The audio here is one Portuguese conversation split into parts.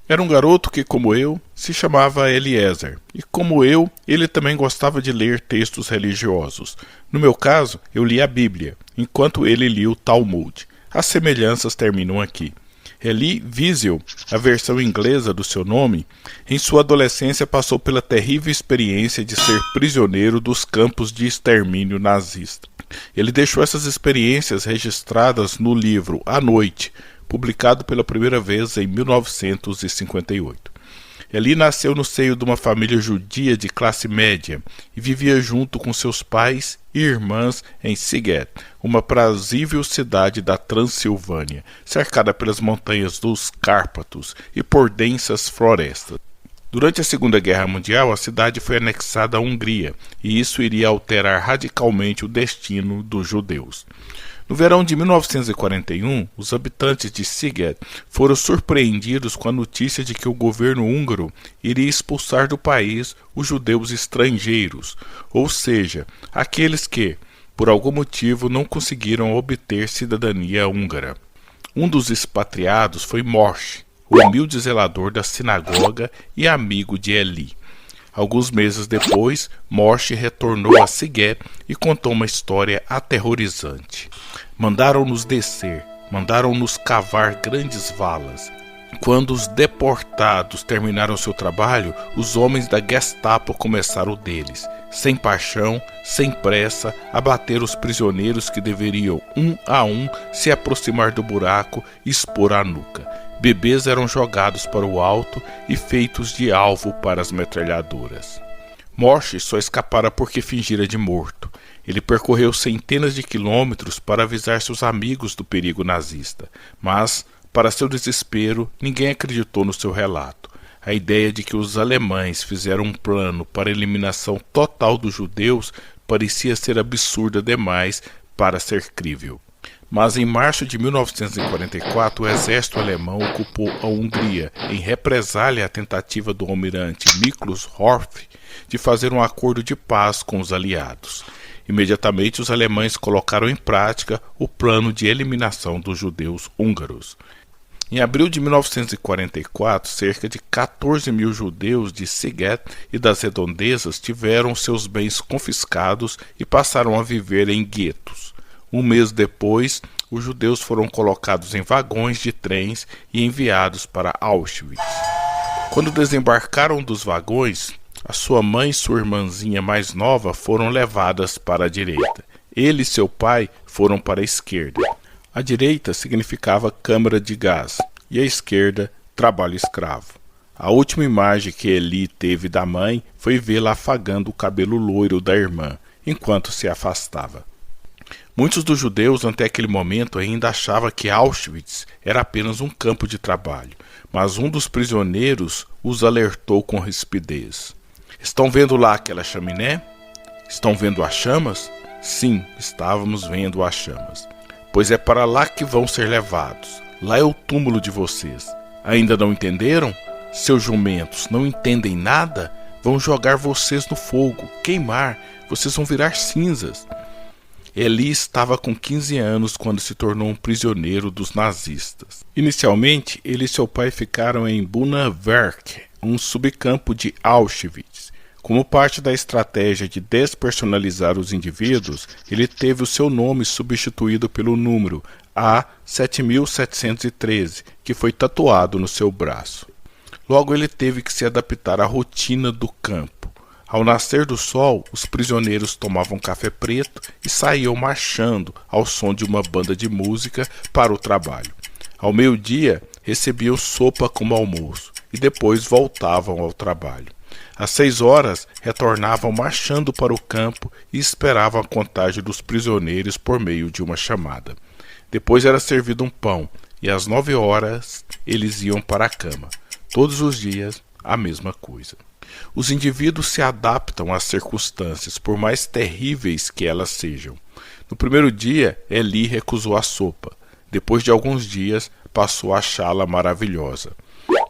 Era um garoto que, como eu, se chamava Eliezer, e como eu, ele também gostava de ler textos religiosos. No meu caso, eu li a Bíblia, enquanto ele lia o Talmud. As semelhanças terminam aqui. Elie Wiesel, a versão inglesa do seu nome, em sua adolescência passou pela terrível experiência de ser prisioneiro dos campos de extermínio nazista. Ele deixou essas experiências registradas no livro A Noite, publicado pela primeira vez em 1958. Elie nasceu no seio de uma família judia de classe média e vivia junto com seus pais e irmãs em Szeged, uma prazível cidade da Transilvânia, cercada pelas montanhas dos Cárpatos e por densas florestas. Durante a Segunda Guerra Mundial, a cidade foi anexada à Hungria, e isso iria alterar radicalmente o destino dos judeus. No verão de 1941, os habitantes de Szeged foram surpreendidos com a notícia de que o governo húngaro iria expulsar do país os judeus estrangeiros, ou seja, aqueles que, por algum motivo, não conseguiram obter cidadania húngara. Um dos expatriados foi Morse, o humilde zelador da sinagoga e amigo de Elie. Alguns meses depois, Morse retornou a Szeged e contou uma história aterrorizante. Mandaram-nos descer, mandaram-nos cavar grandes valas. Quando os deportados terminaram seu trabalho, os homens da Gestapo começaram o deles. Sem paixão, sem pressa, abater os prisioneiros que deveriam, um a um, se aproximar do buraco e expor a nuca. Bebês eram jogados para o alto e feitos de alvo para as metralhadoras. Morse só escapara porque fingira de morto. Ele percorreu centenas de quilômetros para avisar seus amigos do perigo nazista, mas, para seu desespero, ninguém acreditou no seu relato. A ideia de que os alemães fizeram um plano para a eliminação total dos judeus parecia ser absurda demais para ser crível. Mas em março de 1944, o exército alemão ocupou a Hungria em represália à tentativa do almirante Miklos Horthy de fazer um acordo de paz com os aliados. Imediatamente, os alemães colocaram em prática o plano de eliminação dos judeus húngaros. Em abril de 1944, cerca de 14 mil judeus de Szeged e das redondezas tiveram seus bens confiscados e passaram a viver em guetos. Um mês depois, os judeus foram colocados em vagões de trens e enviados para Auschwitz. Quando desembarcaram dos vagões, a sua mãe e sua irmãzinha mais nova foram levadas para a direita. Ele e seu pai foram para a esquerda. A direita significava câmara de gás e a esquerda, trabalho escravo. A última imagem que Elie teve da mãe foi vê-la afagando o cabelo loiro da irmã, enquanto se afastava. Muitos dos judeus até aquele momento ainda achavam que Auschwitz era apenas um campo de trabalho, mas um dos prisioneiros os alertou com rispidez. Estão vendo lá aquela chaminé? Estão vendo as chamas? Sim, estávamos vendo as chamas. Pois é para lá que vão ser levados. Lá é o túmulo de vocês. Ainda não entenderam? Seus jumentos não entendem nada? Vão jogar vocês no fogo, queimar, vocês vão virar cinzas. Elie estava com 15 anos quando se tornou um prisioneiro dos nazistas. Inicialmente, ele e seu pai ficaram em Bunawerk, um subcampo de Auschwitz. Como parte da estratégia de despersonalizar os indivíduos, ele teve o seu nome substituído pelo número A7713, que foi tatuado no seu braço. Logo ele teve que se adaptar à rotina do campo. Ao nascer do sol, os prisioneiros tomavam café preto e saíam marchando ao som de uma banda de música para o trabalho. Ao meio-dia, recebiam sopa como almoço e depois voltavam ao trabalho. Às 6 horas, retornavam marchando para o campo e esperavam a contagem dos prisioneiros por meio de uma chamada. Depois era servido um pão e às 9 horas eles iam para a cama. Todos os dias, a mesma coisa. Os indivíduos se adaptam às circunstâncias, por mais terríveis que elas sejam. No primeiro dia, Elie recusou a sopa. Depois de alguns dias, passou a achá-la maravilhosa.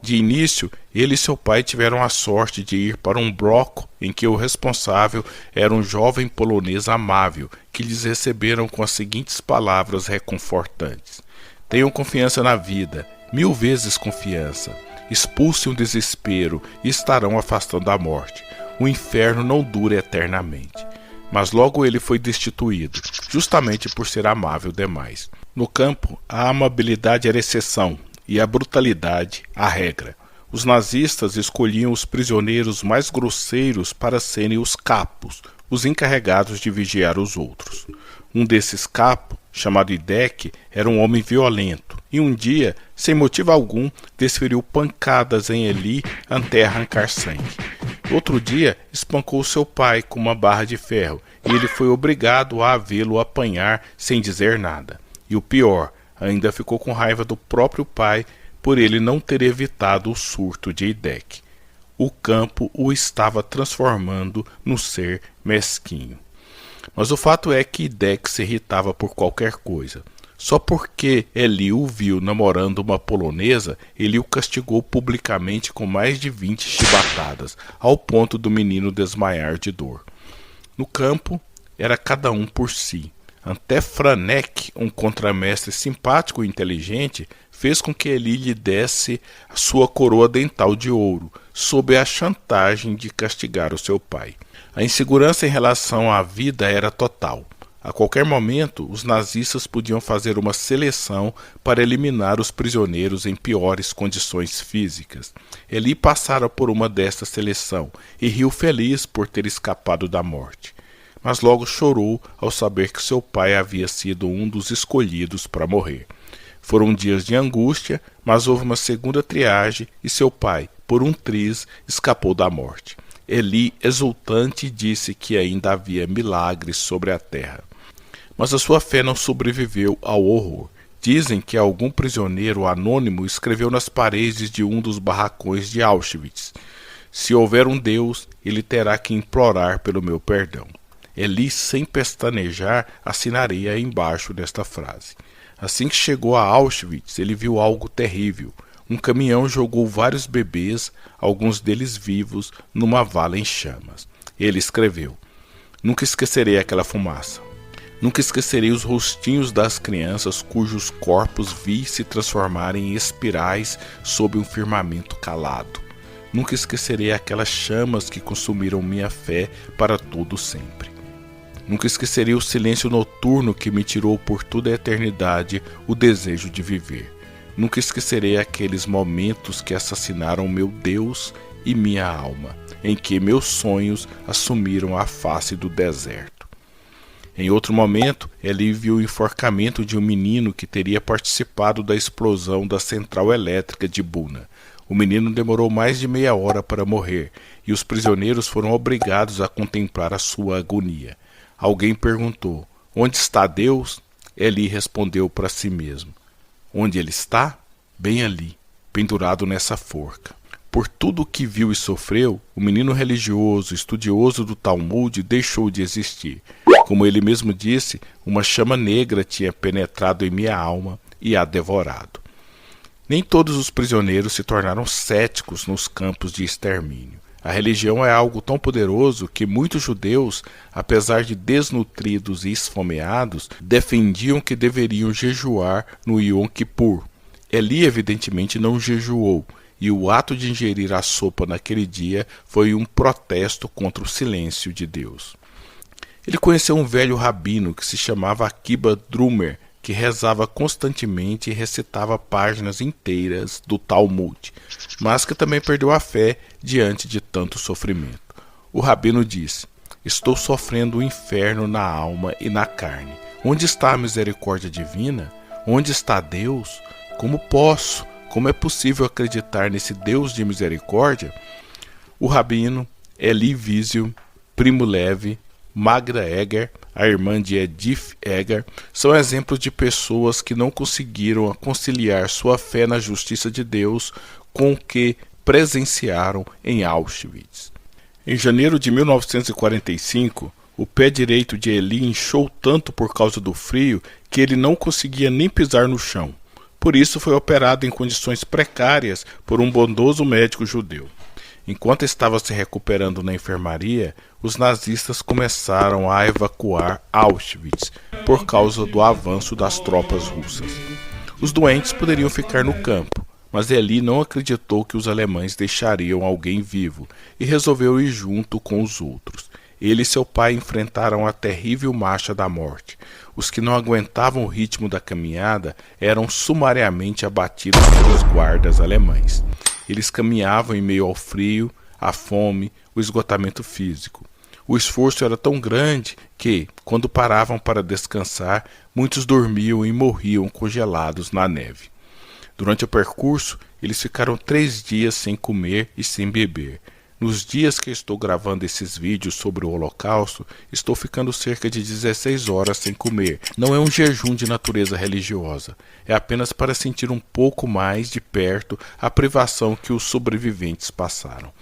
De início, ele e seu pai tiveram a sorte de ir para um bloco em que o responsável era um jovem polonês amável, que lhes receberam com as seguintes palavras reconfortantes: tenham confiança na vida, 1000 vezes confiança. Expulsem o desespero e estarão afastando a morte. O inferno não dura eternamente. Mas logo ele foi destituído, justamente por ser amável demais. No campo, a amabilidade era exceção e a brutalidade a regra. Os nazistas escolhiam os prisioneiros mais grosseiros para serem os capos, os encarregados de vigiar os outros. Um desses capos, chamado Idek, era um homem violento e um dia, sem motivo algum, desferiu pancadas em Eli até arrancar sangue. Outro dia, espancou seu pai com uma barra de ferro e ele foi obrigado a vê-lo apanhar sem dizer nada. E o pior, ainda ficou com raiva do próprio pai por ele não ter evitado o surto de Idek. O campo o estava transformando num ser mesquinho. Mas o fato é que Idek se irritava por qualquer coisa. Só porque Eli o viu namorando uma polonesa, ele o castigou publicamente com mais de 20 chibatadas, ao ponto do menino desmaiar de dor. No campo, era cada um por si. Até Franek, um contramestre simpático e inteligente, fez com que Eli lhe desse a sua coroa dental de ouro, sob a chantagem de castigar o seu pai. A insegurança em relação à vida era total. A qualquer momento, os nazistas podiam fazer uma seleção para eliminar os prisioneiros em piores condições físicas. Eli passara por uma desta seleção e riu feliz por ter escapado da morte. Mas logo chorou ao saber que seu pai havia sido um dos escolhidos para morrer. Foram dias de angústia, mas houve uma segunda triagem e seu pai, por um triz, escapou da morte. Eli, exultante, disse que ainda havia milagres sobre a terra. Mas a sua fé não sobreviveu ao horror. Dizem que algum prisioneiro anônimo escreveu nas paredes de um dos barracões de Auschwitz: "Se houver um Deus, ele terá que implorar pelo meu perdão." Eli, sem pestanejar, assinaria embaixo desta frase. Assim que chegou a Auschwitz, ele viu algo terrível. Um caminhão jogou vários bebês, alguns deles vivos, numa vala em chamas. Ele escreveu: "Nunca esquecerei aquela fumaça. Nunca esquecerei os rostinhos das crianças cujos corpos vi se transformarem em espirais sob um firmamento calado. Nunca esquecerei aquelas chamas que consumiram minha fé para todo sempre. Nunca esquecerei o silêncio noturno que me tirou por toda a eternidade o desejo de viver. Nunca esquecerei aqueles momentos que assassinaram meu Deus e minha alma, em que meus sonhos assumiram a face do deserto." Em outro momento, Eli viu o enforcamento de um menino que teria participado da explosão da central elétrica de Buna. O menino demorou mais de meia hora para morrer, e os prisioneiros foram obrigados a contemplar a sua agonia. Alguém perguntou: "Onde está Deus?" Eli respondeu para si mesmo: "Onde ele está? Bem ali, pendurado nessa forca." Por tudo o que viu e sofreu, o menino religioso, estudioso do Talmud, deixou de existir. Como ele mesmo disse, uma chama negra tinha penetrado em minha alma e a devorado. Nem todos os prisioneiros se tornaram céticos nos campos de extermínio. A religião é algo tão poderoso que muitos judeus, apesar de desnutridos e esfomeados, defendiam que deveriam jejuar no Yom Kippur. Eli evidentemente não jejuou, e o ato de ingerir a sopa naquele dia foi um protesto contra o silêncio de Deus. Ele conheceu um velho rabino que se chamava Akiba Drumer, que rezava constantemente e recitava páginas inteiras do Talmud, mas que também perdeu a fé diante de tanto sofrimento. O rabino disse: "Estou sofrendo o inferno na alma e na carne. Onde está a misericórdia divina? Onde está Deus? Como posso? Como é possível acreditar nesse Deus de misericórdia?" O rabino Eli Wiesel, Primo Levi, Magda Eger, a irmã de Edith Eger, são exemplos de pessoas que não conseguiram conciliar sua fé na justiça de Deus com o que presenciaram em Auschwitz. Em janeiro de 1945, o pé direito de Eli inchou tanto por causa do frio que ele não conseguia nem pisar no chão. Por isso foi operado em condições precárias por um bondoso médico judeu. Enquanto estava se recuperando na enfermaria, os nazistas começaram a evacuar Auschwitz por causa do avanço das tropas russas. Os doentes poderiam ficar no campo, mas Eli não acreditou que os alemães deixariam alguém vivo e resolveu ir junto com os outros. Ele e seu pai enfrentaram a terrível marcha da morte. Os que não aguentavam o ritmo da caminhada eram sumariamente abatidos pelos guardas alemães. Eles caminhavam em meio ao frio, à fome, o esgotamento físico. O esforço era tão grande que, quando paravam para descansar, muitos dormiam e morriam congelados na neve. Durante o percurso, eles ficaram 3 dias sem comer e sem beber. Nos dias que estou gravando esses vídeos sobre o Holocausto, estou ficando cerca de 16 horas sem comer. Não é um jejum de natureza religiosa, é apenas para sentir um pouco mais de perto a privação que os sobreviventes passaram.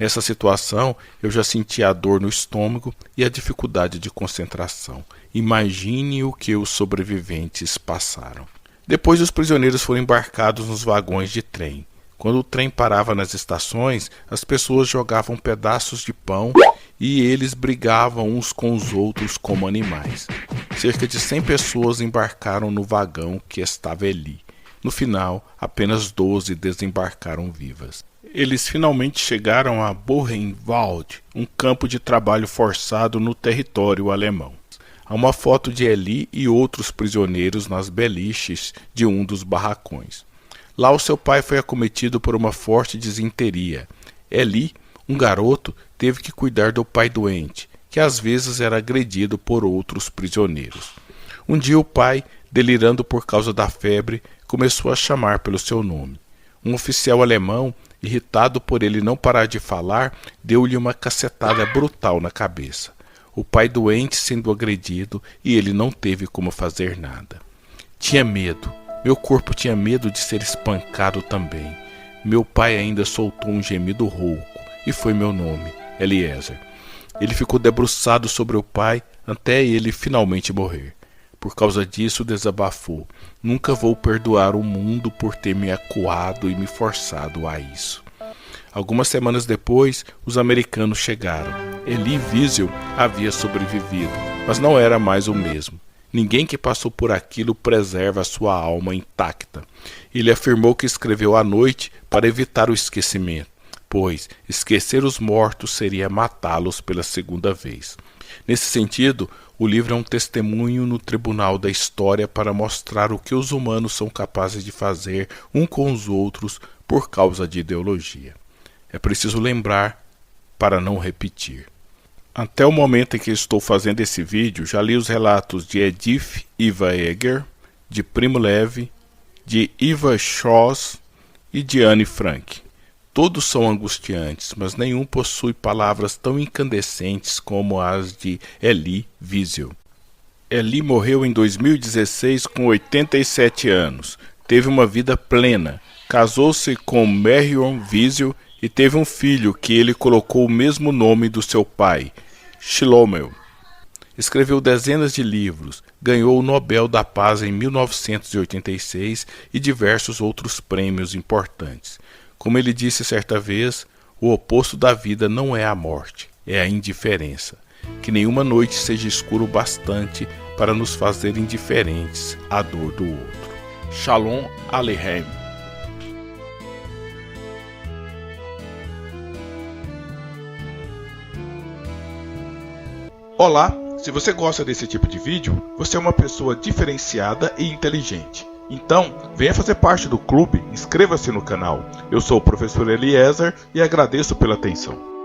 Nessa situação, eu já senti a dor no estômago e a dificuldade de concentração. Imagine o que os sobreviventes passaram. Depois, os prisioneiros foram embarcados nos vagões de trem. Quando o trem parava nas estações, as pessoas jogavam pedaços de pão e eles brigavam uns com os outros como animais. Cerca de 100 pessoas embarcaram no vagão que estava Eli. No final, apenas 12 desembarcaram vivas. Eles finalmente chegaram a Buchenwald, um campo de trabalho forçado no território alemão. Há uma foto de Eli e outros prisioneiros nas beliches de um dos barracões. Lá o seu pai foi acometido por uma forte disenteria. Eli, um garoto, teve que cuidar do pai doente, que às vezes era agredido por outros prisioneiros. Um dia o pai, delirando por causa da febre, começou a chamar pelo seu nome. Um oficial alemão, irritado por ele não parar de falar, deu-lhe uma cacetada brutal na cabeça. O pai doente sendo agredido e ele não teve como fazer nada. Tinha medo. Meu corpo tinha medo de ser espancado também. Meu pai ainda soltou um gemido rouco e foi meu nome, Eliezer. Ele ficou debruçado sobre o pai até ele finalmente morrer. Por causa disso desabafou. Nunca vou perdoar o mundo por ter me acuado e me forçado a isso. Algumas semanas depois, os americanos chegaram. Elie Wiesel havia sobrevivido, mas não era mais o mesmo. Ninguém que passou por aquilo preserva sua alma intacta. Ele afirmou que escreveu à noite para evitar o esquecimento, pois esquecer os mortos seria matá-los pela segunda vez. Nesse sentido, o livro é um testemunho no tribunal da história para mostrar o que os humanos são capazes de fazer um com os outros por causa de ideologia. É preciso lembrar para não repetir. Até o momento em que estou fazendo esse vídeo, já li os relatos de Edith Eva Eger, de Primo Levi, de Eva Schoss e de Anne Frank. Todos são angustiantes, mas nenhum possui palavras tão incandescentes como as de Elie Wiesel. Elie morreu em 2016 com 87 anos. Teve uma vida plena. Casou-se com Marion Wiesel e teve um filho que ele colocou o mesmo nome do seu pai, Shlomo. Escreveu dezenas de livros, ganhou o Nobel da Paz em 1986 e diversos outros prêmios importantes. Como ele disse certa vez, o oposto da vida não é a morte, é a indiferença. Que nenhuma noite seja escuro bastante para nos fazer indiferentes à dor do outro. Shalom Aleichem. Olá, se você gosta desse tipo de vídeo, você é uma pessoa diferenciada e inteligente. Então, venha fazer parte do clube, inscreva-se no canal. Eu sou o professor Eliezer e agradeço pela atenção.